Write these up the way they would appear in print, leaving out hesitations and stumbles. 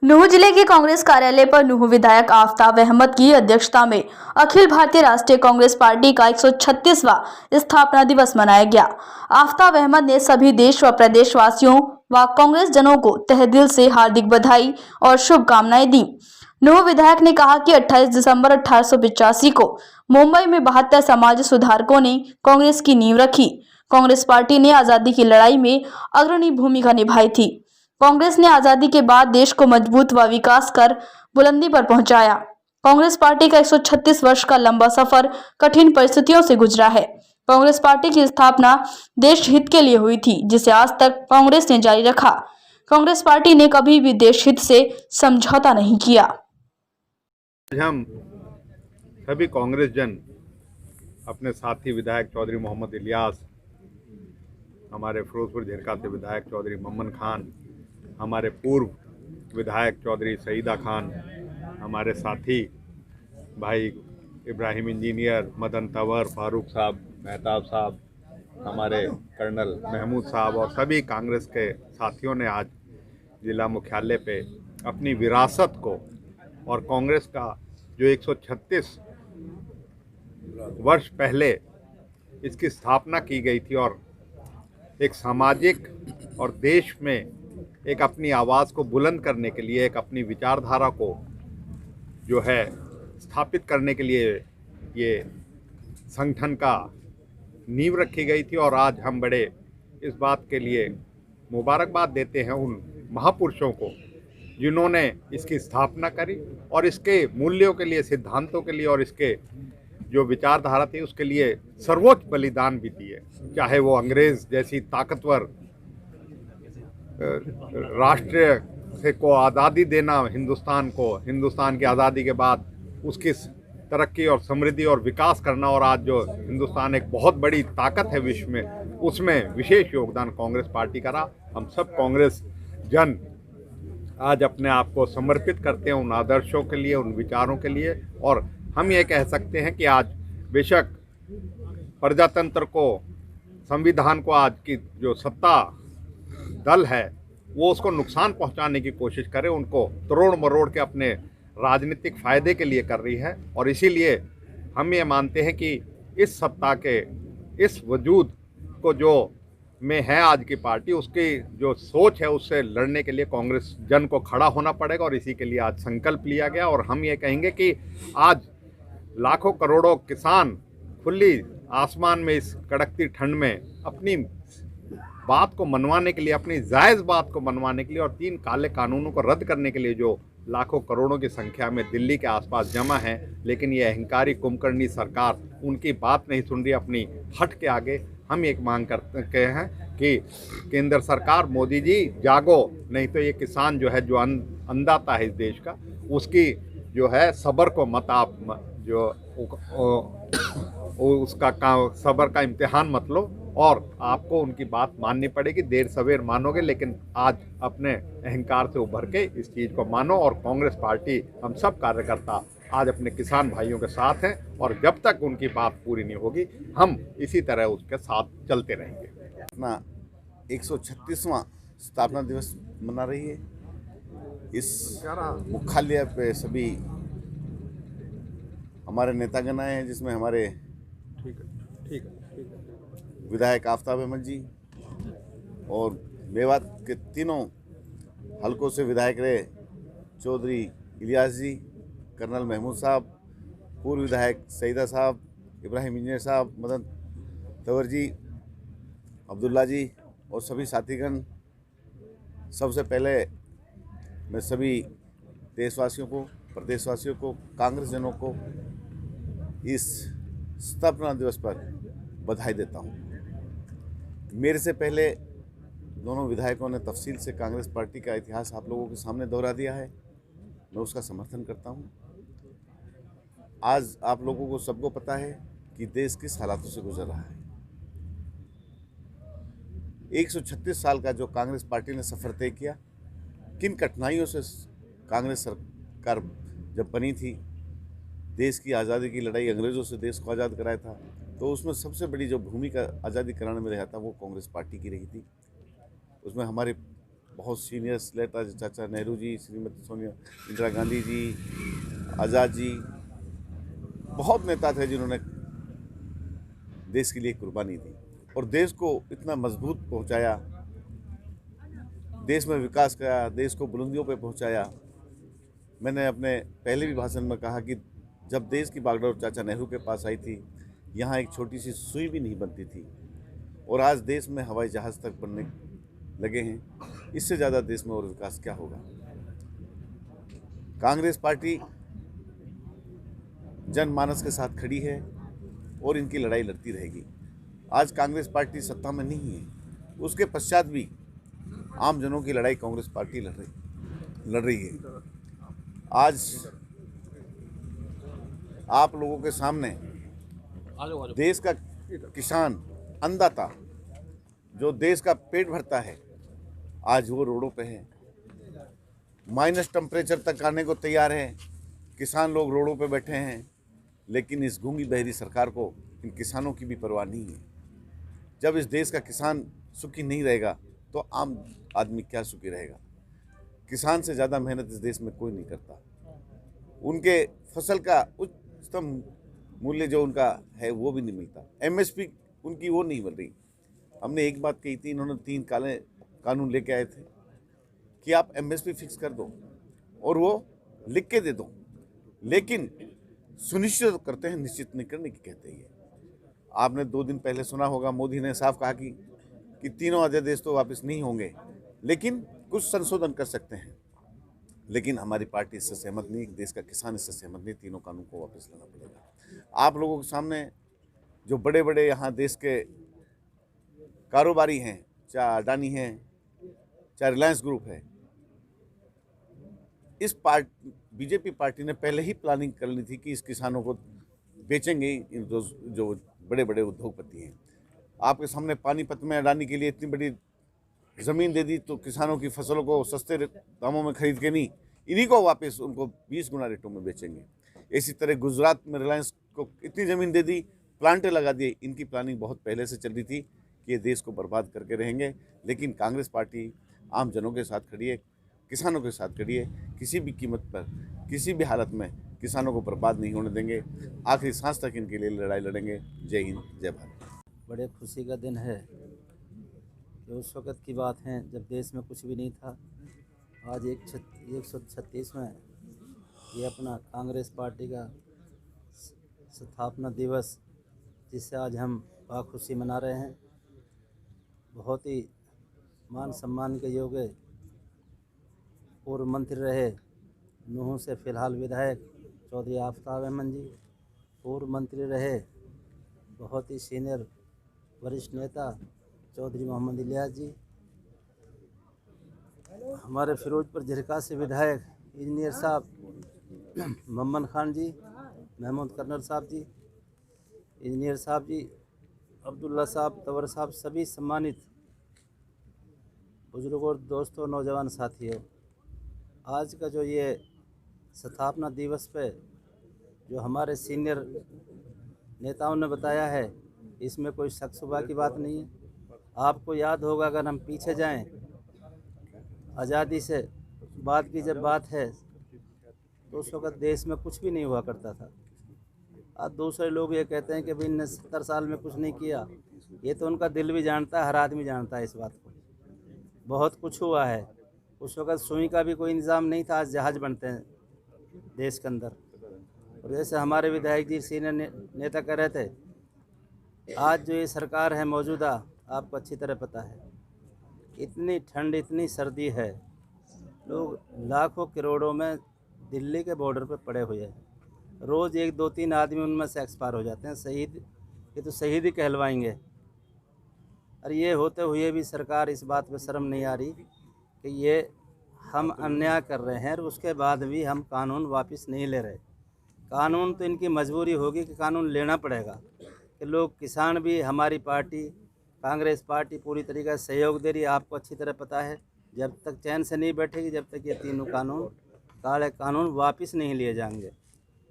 नूंह जिले के कांग्रेस कार्यालय पर नूंह विधायक आफताब अहमद की अध्यक्षता में अखिल भारतीय राष्ट्रीय कांग्रेस पार्टी का 136वां स्थापना दिवस मनाया गया। आफताब अहमद ने सभी देश व प्रदेशवासियों व कांग्रेस जनों को तहे दिल से हार्दिक बधाई और शुभकामनाएं दी। नूंह विधायक ने कहा कि 28 दिसंबर 1885 को मुंबई में 72 समाज सुधारकों ने कांग्रेस की नींव रखी। कांग्रेस पार्टी ने आजादी की लड़ाई में अग्रणी भूमिका निभाई थी। कांग्रेस ने आजादी के बाद देश को मजबूत व विकास कर बुलंदी पर पहुंचाया। कांग्रेस पार्टी का 136 वर्ष का लंबा सफर कठिन परिस्थितियों से गुजरा है। कांग्रेस पार्टी की स्थापना देश हित के लिए हुई थी, जिसे आज तक कांग्रेस ने जारी रखा। कांग्रेस पार्टी ने कभी भी देश हित से समझौता नहीं किया। हम सभी कांग्रेस जन अपने साथी विधायक चौधरी मोहम्मद इलियास, हमारे फिरोजपुर झिरका से विधायक चौधरी मम्मन खान, हमारे पूर्व विधायक चौधरी सईदा खान, हमारे साथी भाई इब्राहिम इंजीनियर, मदन तंवर, फारूक साहब, मेहताब साहब, हमारे कर्नल महमूद साहब और सभी कांग्रेस के साथियों ने आज जिला मुख्यालय पे अपनी विरासत को और कांग्रेस का जो 136 वर्ष पहले इसकी स्थापना की गई थी और एक सामाजिक और देश में एक अपनी आवाज़ को बुलंद करने के लिए, एक अपनी विचारधारा को जो है स्थापित करने के लिए ये संगठन का नींव रखी गई थी। और आज हम बड़े इस बात के लिए मुबारकबाद देते हैं उन महापुरुषों को जिन्होंने इसकी स्थापना करी और इसके मूल्यों के लिए, सिद्धांतों के लिए और इसके जो विचारधारा थी उसके लिए सर्वोच्च बलिदान भी दिए। चाहे वो अंग्रेज़ जैसी ताकतवर राष्ट्र से को आज़ादी देना, हिंदुस्तान की आज़ादी के बाद उसकी तरक्की और समृद्धि और विकास करना, और आज जो हिंदुस्तान एक बहुत बड़ी ताकत है विश्व में, उसमें विशेष योगदान कांग्रेस पार्टी का रहा। हम सब कांग्रेस जन आज अपने आप को समर्पित करते हैं उन आदर्शों के लिए, उन विचारों के लिए। और हम ये कह सकते हैं कि आज बेशक प्रजातंत्र को, संविधान को, आज की जो सत्ता दल है वो उसको नुकसान पहुंचाने की कोशिश करे, उनको तोड़ मरोड़ के अपने राजनीतिक फ़ायदे के लिए कर रही है। और इसीलिए हम ये मानते हैं कि इस सत्ता के इस वजूद को जो में है आज की पार्टी, उसकी जो सोच है उससे लड़ने के लिए कांग्रेस जन को खड़ा होना पड़ेगा। और इसी के लिए आज संकल्प लिया गया। और हम ये कहेंगे कि आज लाखों करोड़ों किसान खुली आसमान में इस कड़कती ठंड में अपनी बात को मनवाने के लिए, अपनी जायज़ बात को मनवाने के लिए और 3 काले कानूनों को रद्द करने के लिए जो लाखों करोड़ों की संख्या में दिल्ली के आसपास जमा है, लेकिन ये अहंकारी कुंभकर्णी सरकार उनकी बात नहीं सुन रही, अपनी हट के आगे। हम एक मांग करते हैं कि केंद्र सरकार, मोदी जी जागो, नहीं तो ये किसान जो है, जो अन्नदाता है इस देश का, उसकी जो है सब्र को मत आप जो उसका सब्र का इम्तिहान मत लो और आपको उनकी बात माननी पड़ेगी। देर सवेर मानोगे, लेकिन आज अपने अहंकार से उभर के इस चीज़ को मानो। और कांग्रेस पार्टी, हम सब कार्यकर्ता आज अपने किसान भाइयों के साथ हैं और जब तक उनकी बात पूरी नहीं होगी हम इसी तरह उसके साथ चलते रहेंगे। अपना 136वां स्थापना दिवस मना रही है। इस मुख्यालय पे सभी हमारे नेतागण आए हैं, जिसमें हमारे विधायक आफताब अहमद जी और मेवात के तीनों हलकों से विधायक रहे चौधरी इलियास जी, कर्नल महमूद साहब, पूर्व विधायक सईदा साहब, इब्राहिम इंजीनियर साहब, मदन तंवर जी, अब्दुल्ला जी और सभी साथीगण। सबसे पहले मैं सभी देशवासियों को, प्रदेशवासियों को, कांग्रेस जनों को इस स्थापना दिवस पर बधाई देता हूं। मेरे से पहले दोनों विधायकों ने तफसील से कांग्रेस पार्टी का इतिहास आप लोगों के सामने दोहरा दिया है। मैं उसका समर्थन करता हूं। आज आप लोगों को सबको पता है कि देश किस हालातों से गुजर रहा है। 136 साल का जो कांग्रेस पार्टी ने सफ़र तय किया, किन कठिनाइयों से कांग्रेस सरकार जब बनी थी, देश की आज़ादी की लड़ाई, अंग्रेज़ों से देश को आज़ाद कराया था, तो उसमें सबसे बड़ी जो भूमिका आज़ादी कराने में रहा था वो कांग्रेस पार्टी की रही थी। उसमें हमारे बहुत सीनियर नेता चाचा नेहरू जी, श्रीमती सोनिया इंदिरा गांधी जी, आज़ाद जी, बहुत नेता थे जिन्होंने देश के लिए कुर्बानी दी और देश को इतना मजबूत पहुंचाया, देश में विकास कराया, देश को बुलंदियों पे पहुंचाया। मैंने अपने पहले भी भाषण में कहा कि जब देश की बागडोर चाचा नेहरू के पास आई थी, यहाँ एक छोटी सी सुई भी नहीं बनती थी और आज देश में हवाई जहाज़ तक बनने लगे हैं। इससे ज़्यादा देश में और विकास क्या होगा। कांग्रेस पार्टी जनमानस के साथ खड़ी है और इनकी लड़ाई लड़ती रहेगी। आज कांग्रेस पार्टी सत्ता में नहीं है, उसके पश्चात भी आम जनों की लड़ाई कांग्रेस पार्टी लड़ रही है। आज आप लोगों के सामने देश का किसान, अन्नदाता, जो देश का पेट भरता है, आज वो रोडों पे है। माइनस टेम्परेचर तक आने को तैयार है, किसान लोग रोडों पे बैठे हैं, लेकिन इस गूंगी बहरी सरकार को इन किसानों की भी परवाह नहीं है। जब इस देश का किसान सुखी नहीं रहेगा तो आम आदमी क्या सुखी रहेगा। किसान से ज़्यादा मेहनत इस देश में कोई नहीं करता। उनके फसल का उच्चतम मूल्य जो उनका है वो भी नहीं मिलता। एमएसपी उनकी वो नहीं मिल रही। हमने एक बात कही थी, इन्होंने 3 काले कानून लेके आए थे कि आप एमएसपी फिक्स कर दो और वो लिख के दे दो, लेकिन सुनिश्चित करते हैं, निश्चित नहीं करने की कहते हैं। आपने 2 दिन पहले सुना होगा, मोदी ने साफ कहा कि तीनों अध्यादेश तो वापस नहीं होंगे, लेकिन कुछ संशोधन कर सकते हैं। लेकिन हमारी पार्टी इससे सहमत नहीं, देश का किसान इससे सहमत नहीं, तीनों कानून को वापस लेना पड़ेगा। आप लोगों के सामने जो बड़े बड़े यहाँ देश के कारोबारी हैं, चाहे अडानी हैं, चाहे रिलायंस ग्रुप है, इस बीजेपी पार्टी ने पहले ही प्लानिंग कर ली थी कि इस किसानों को बेचेंगे इन जो बड़े बड़े उद्योगपति हैं। आपके सामने पानीपत में अडानी के लिए इतनी बड़ी ज़मीन दे दी, तो किसानों की फसलों को सस्ते दामों में खरीद के नहीं, इन्हीं को वापस उनको 20 गुना रेटों में बेचेंगे। इसी तरह गुजरात में रिलायंस को इतनी ज़मीन दे दी, प्लांटें लगा दिए। इनकी प्लानिंग बहुत पहले से चल रही थी कि ये देश को बर्बाद करके रहेंगे। लेकिन कांग्रेस पार्टी आम जनों के साथ खड़ी है, किसानों के साथ खड़ी है। किसी भी कीमत पर, किसी भी हालत में किसानों को बर्बाद नहीं होने देंगे। आखिरी सांस तक इनके लिए लड़ाई लड़ेंगे। जय हिंद, जय भारत। बड़े खुशी का दिन है कि उस वक़्त की बात है जब देश में कुछ भी नहीं था। आज 136 में ये अपना कांग्रेस पार्टी का स्थापना दिवस, जिससे आज हम खुशी मना रहे हैं। बहुत ही मान सम्मान के योग्य पूर्व मंत्री रहे नूंह से फ़िलहाल विधायक चौधरी आफ्ताब अहमद जी, पूर्व मंत्री रहे बहुत ही सीनियर वरिष्ठ नेता चौधरी मोहम्मद इलियास जी, हमारे फिरोजपुर झिरका से विधायक इंजीनियर साहब मोहम्मद खान जी, महमूद कर्नल साहब जी, इंजीनियर साहब जी, अब्दुल्ला साहब, तवर साहब, सभी सम्मानित बुजुर्गों, दोस्तों, नौजवान साथियों, आज का जो ये स्थापना दिवस पे जो हमारे सीनियर नेताओं ने बताया है, इसमें कोई शक शुबा की बात नहीं है। आपको याद होगा, अगर हम पीछे जाएं, आज़ादी से बाद की जब बात है तो उस वक़्त देश में कुछ भी नहीं हुआ करता था। आज दूसरे लोग ये कहते हैं कि भाई इनने 70 साल में कुछ नहीं किया। ये तो उनका दिल भी जानता है, हर आदमी जानता है इस बात को। बहुत कुछ हुआ है। उस वक़्त सुई का भी कोई इंतज़ाम नहीं था, आज जहाज़ बनते हैं देश के अंदर। और जैसे हमारे विधायक जी सीनियर नेता कह रहे थे, आज जो ये सरकार है मौजूदा, आपको अच्छी तरह पता है, इतनी ठंड, इतनी सर्दी है, लोग लाखों करोड़ों में दिल्ली के बॉर्डर पे पड़े हुए हैं। रोज़ 1, 2, 3 आदमी उनमें से एक्सपायर हो जाते हैं। शहीद, ये तो शहीद ही कहलवाएंगे। और ये होते हुए भी सरकार इस बात पे शर्म नहीं आ रही कि ये हम अन्याय कर रहे हैं और उसके बाद भी हम कानून वापस नहीं ले रहे। कानून तो इनकी मजबूरी होगी कि कानून लेना पड़ेगा। कि लोग, किसान भी, हमारी पार्टी कांग्रेस पार्टी पूरी तरीके से सहयोग दे रही है। आपको अच्छी तरह पता है, जब तक चैन से नहीं बैठेगी, जब तक ये तीनों कानून, काले कानून वापस नहीं लिए जाएंगे।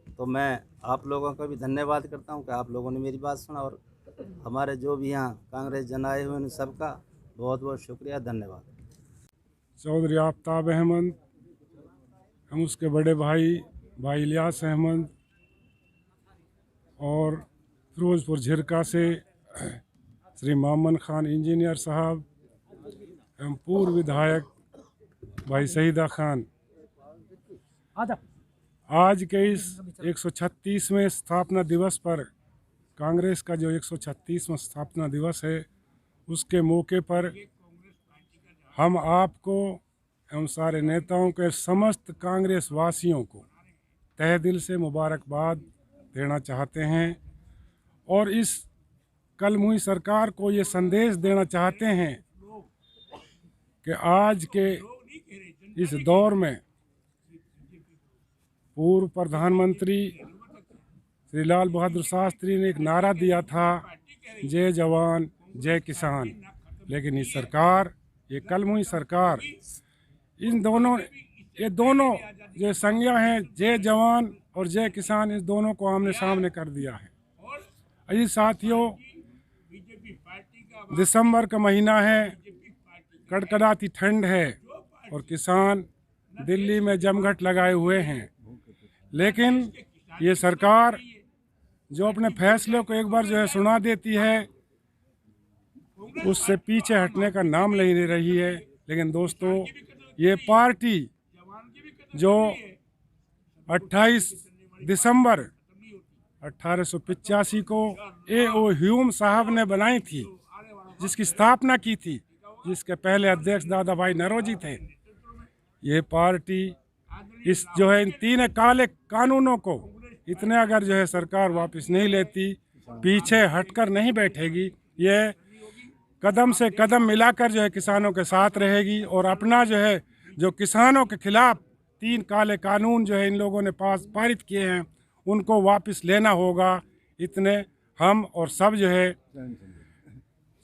तो मैं आप लोगों का भी धन्यवाद करता हूं कि आप लोगों ने मेरी बात सुना, और हमारे जो भी यहाँ कांग्रेस जन आए हुए हैं सबका बहुत बहुत शुक्रिया, धन्यवाद। चौधरी आफ्ताब अहमद, हम उसके बड़े भाई भाई इलियास अहमद और फिरोजपुर झिरका से श्री मामन खान इंजीनियर साहब एवं पूर्व विधायक भाई शहीदा खान आज के इस 136वें स्थापना दिवस पर, कांग्रेस का जो 136वां स्थापना दिवस है, उसके मौके पर हम आपको एवं सारे नेताओं के समस्त कांग्रेस वासियों को तहे दिल से मुबारकबाद देना चाहते हैं और इस कलमुही सरकार को ये संदेश देना चाहते हैं कि आज के इस दौर में पूर्व प्रधानमंत्री श्री लाल बहादुर शास्त्री ने एक नारा दिया था, जय जवान जय किसान। लेकिन इस सरकार, ये कलमुही सरकार, ये दोनों जो संज्ञा हैं, जय जवान और जय किसान, इस दोनों को आमने सामने कर दिया है। अजी साथियों, दिसंबर का महीना है, कड़कड़ाती ठंड है और किसान दिल्ली में जमघट लगाए हुए हैं। लेकिन ये सरकार जो अपने फैसले को एक बार जो है सुना देती है, उससे पीछे हटने का नाम नहीं ले रही है। लेकिन दोस्तों, ये पार्टी जो 28 दिसंबर 1885 को A.O. ह्यूम साहब ने बनाई थी, जिसकी स्थापना की थी, जिसके पहले अध्यक्ष दादा भाई नौरोजी थे, ये पार्टी इस जो है इन 3 काले कानूनों को इतने अगर जो है सरकार वापस नहीं लेती, पीछे हटकर नहीं बैठेगी। ये कदम से कदम मिलाकर जो है किसानों के साथ रहेगी और अपना जो है जो किसानों के खिलाफ 3 काले कानून जो है इन लोगों ने पारित किए हैं, उनको वापस लेना होगा। इतने हम और सब जो है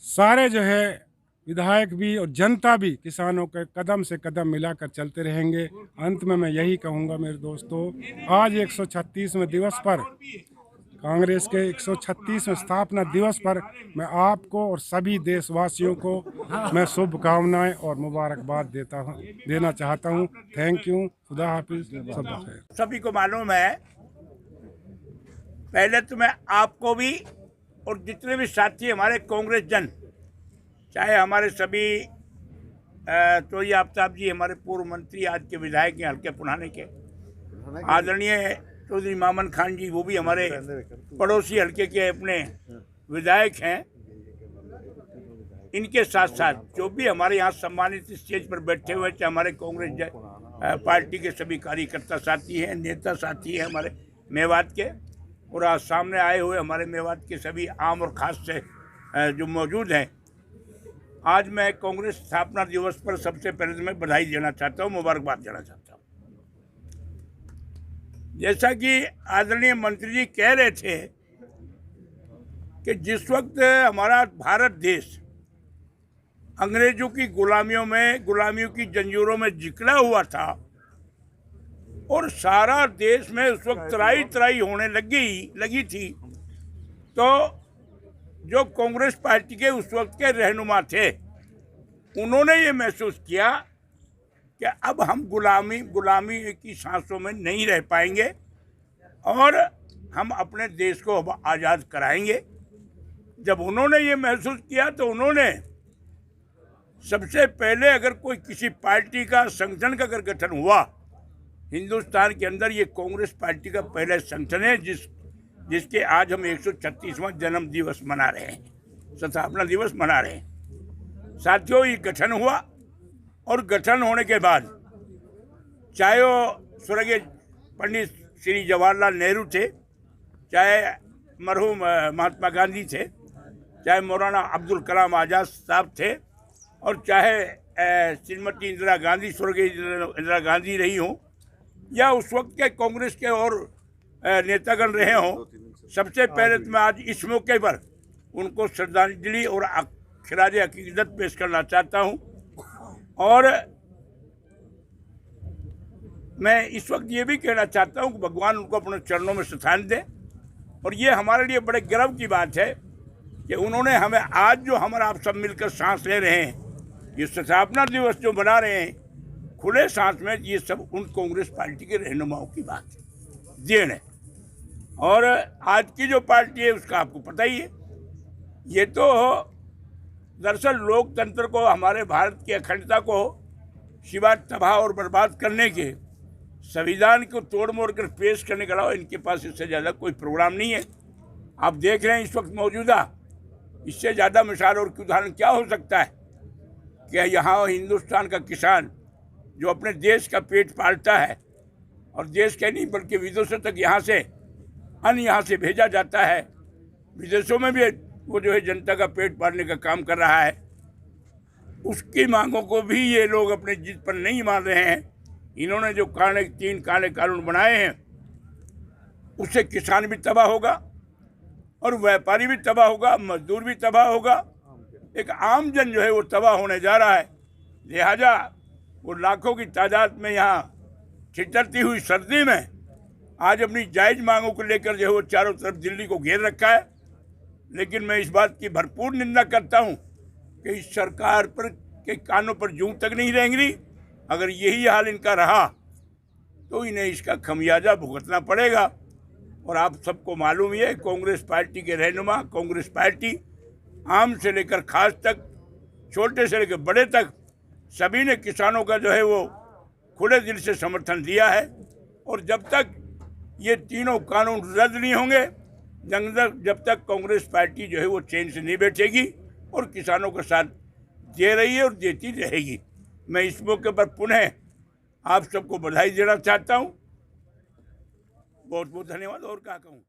सारे जो है विधायक भी और जनता भी किसानों के कदम से कदम मिलाकर चलते रहेंगे। अंत में मैं यही कहूँगा मेरे दोस्तों, आज 136वें दिवस पर, कांग्रेस के 136वें स्थापना दिवस पर मैं आपको और सभी देशवासियों को मैं शुभकामनाएं और मुबारकबाद देना चाहता हूं। थैंक यू, खुदा हाफिज, सब खैर। सभी को मालूम है, पहले तो मैं आपको भी और जितने भी साथी हमारे कांग्रेस जन, चाहे हमारे सभी चौधरी आफ्ताब जी हमारे पूर्व मंत्री, आज के विधायक हैं हल्के पुराने के, आदरणीय चौधरी मामन खान जी, वो भी हमारे पड़ोसी हल्के के अपने विधायक हैं, इनके साथ साथ जो भी हमारे यहाँ सम्मानित स्टेज पर बैठे हुए, चाहे हमारे कांग्रेस पार्टी के सभी कार्यकर्ता साथी हैं, नेता साथी हैं हमारे मेवात के, और आज सामने आए हुए हमारे मेवात के सभी आम और खास से जो मौजूद हैं। आज मैं कांग्रेस स्थापना दिवस पर सबसे पहले तो मैं बधाई देना चाहता हूँ, मुबारकबाद देना चाहता हूँ। जैसा कि आदरणीय मंत्री जी कह रहे थे कि जिस वक्त हमारा भारत देश अंग्रेजों की गुलामियों की जंजीरों में जिकड़ा हुआ था और सारा देश में उस वक्त त्राही होने लगी थी, तो जो कांग्रेस पार्टी के उस वक्त के रहनुमा थे, उन्होंने ये महसूस किया कि अब हम गुलामी की सांसों में नहीं रह पाएंगे और हम अपने देश को अब आज़ाद कराएंगे। जब उन्होंने ये महसूस किया तो उन्होंने सबसे पहले, अगर कोई किसी पार्टी का संगठन का अगर गठन हुआ हिंदुस्तान के अंदर, ये कांग्रेस पार्टी का पहला संगठन है जिसके आज हम 136वां जन्म दिवस मना रहे हैं, स्थापना दिवस मना रहे हैं। साथियों, ये गठन हुआ और गठन होने के बाद चाहे वो स्वर्गीय पंडित श्री जवाहरलाल नेहरू थे, चाहे मरहूम महात्मा गांधी थे, चाहे मौलाना अब्दुल कलाम आज़ाद साहब थे, और चाहे श्रीमती इंदिरा गांधी, स्वर्गीय इंदिरा गांधी रही हों, या उस वक्त के कांग्रेस के और नेतागण रहे हों, सबसे पहले तो मैं आज इस मौके पर उनको श्रद्धांजलि और खिराज अकीदत पेश करना चाहता हूं। और मैं इस वक्त ये भी कहना चाहता हूं कि भगवान उनको अपने चरणों में स्थान दें, और ये हमारे लिए बड़े गर्व की बात है कि उन्होंने हमें आज जो हम आप सब मिलकर सांस ले रहे हैं, ये स्थापना दिवस जो मना रहे हैं, खुले सांस में ये सब उन कांग्रेस पार्टी के रहनुमाओं की बात है, देन है। और आज की जो पार्टी है उसका आपको पता ही है। ये तो दरअसल लोकतंत्र को, हमारे भारत की अखंडता को सिवा तबाह और बर्बाद करने के, संविधान को तोड़ मोड़ कर पेश करने के अलावा इनके पास इससे ज़्यादा कोई प्रोग्राम नहीं है। आप देख रहे हैं इस वक्त मौजूदा, इससे ज़्यादा मिसाल और उदाहरण क्या हो सकता है कि यहाँ हिंदुस्तान का किसान जो अपने देश का पेट पालता है, और देश के नहीं बल्कि विदेशों तक यहाँ से अन्न यहाँ से भेजा जाता है, विदेशों में भी वो जो है जनता का पेट पालने का काम कर रहा है, उसकी मांगों को भी ये लोग अपने जिद पर नहीं मान रहे हैं। इन्होंने जो 3 काले कानून बनाए हैं उससे किसान भी तबाह होगा और व्यापारी भी तबाह होगा, मजदूर भी तबाह होगा, एक आम जन जो है वो तबाह होने जा रहा है। लिहाजा वो लाखों की तादाद में यहाँ ठिठुरती हुई सर्दी में आज अपनी जायज़ मांगों को लेकर जो है वो चारों तरफ दिल्ली को घेर रखा है। लेकिन मैं इस बात की भरपूर निंदा करता हूँ कि इस सरकार पर के कानों पर जूं तक नहीं रहेंगी। अगर यही हाल इनका रहा तो इन्हें इसका खमियाजा भुगतना पड़ेगा। और आप सबको मालूम ही है, कांग्रेस पार्टी के रहनुमा, कांग्रेस पार्टी आम से लेकर खास तक, छोटे से लेकर बड़े तक, सभी ने किसानों का जो है वो खुले दिल से समर्थन दिया है। और जब तक ये तीनों कानून रद्द नहीं होंगे, जब तक कांग्रेस पार्टी जो है वो चैन से नहीं बैठेगी और किसानों का साथ दे रही है और देती रहेगी। मैं इस मौके पर पुनः आप सबको बधाई देना चाहता हूँ। बहुत बहुत धन्यवाद। और क्या कहूँ।